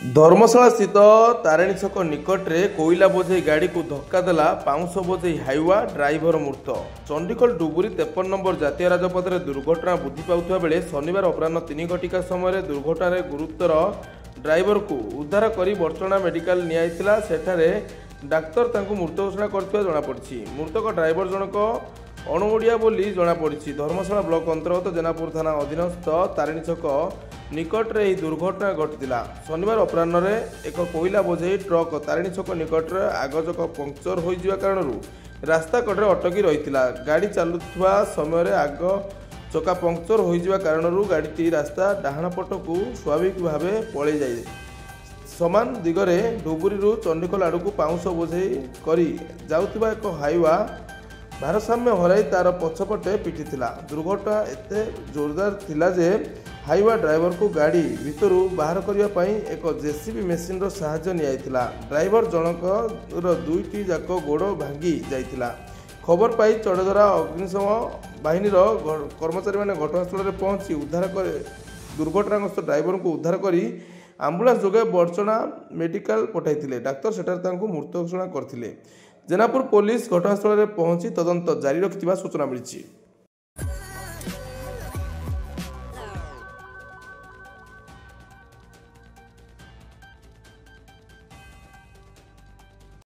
धर्मशाला स्थित तारिणी छक निकट में कोईला बोझे गाड़ी को धक्का देला पाउंश बोझे हाइवा ड्राइवर मृत। चंडीगढ़ डुबुरी 53 नंबर जातीय राजपथ में दुर्घटना वृद्धि पाउथुवा बेले शनिवार अपराह 3 घटिका समय दुर्घटना गुरुतर ड्राइवर को उद्धार कर बर्चना मेडिकल नियाइथिला। सेठारे डाक्तर तांकु मृत घोषणा करथिबा जणा पड़छि। मृतक ड्राइवर जनक अणुओडिया बोली जनापड़ी। धर्मशाला ब्लॉक अंतर्गत जेनापुर थाना अधीनस्थ तारिणी छक निकट में यह दुर्घटना घटी। शनिवार अपराह एक कोईला बोझे ट्रक तारिणी छक निकट में आगजक पंक्चर हो कारण रास्ता कड़े अटकी रही। गाड़ी चलुवा समय आग चका पंक्चर हो कारण गाड़ी रास्ता डाहाण पट को स्वाभाविक भाव पलि जाए समान दिगरे डुबुरी चंडीखोल आड़ को पाउंश बोझे करी जाउथिबा एक हाइवा भारसाम्य हराई तार पछपटे पिटी। दुर्घटना एते जोरदार थिला जे हाइवा ड्राइवर को गाड़ी भितरू बाहर करने एक जेसीबी मेसीन साहाय्य नियाइथिला। ड्राइवर जनक दुईटी जाक गोड़ भांगी जाइथिला। खबर पाई चढ़धरा अग्निशम बाहिनी कर्मचारी मैंने घटनास्थल में पहुंची उद्धार कर दुर्घटनाग्रस्त ड्राइवर को उद्धार कर आंबुलांस जोगे बर्चना मेडिकल पठाई। डाक्तर सेठारे मृत घोषणा करथिले। जेनापुर पुलिस घटनास्थल में पहुंची तदंत जारी रखिथिबा सूचना मिली।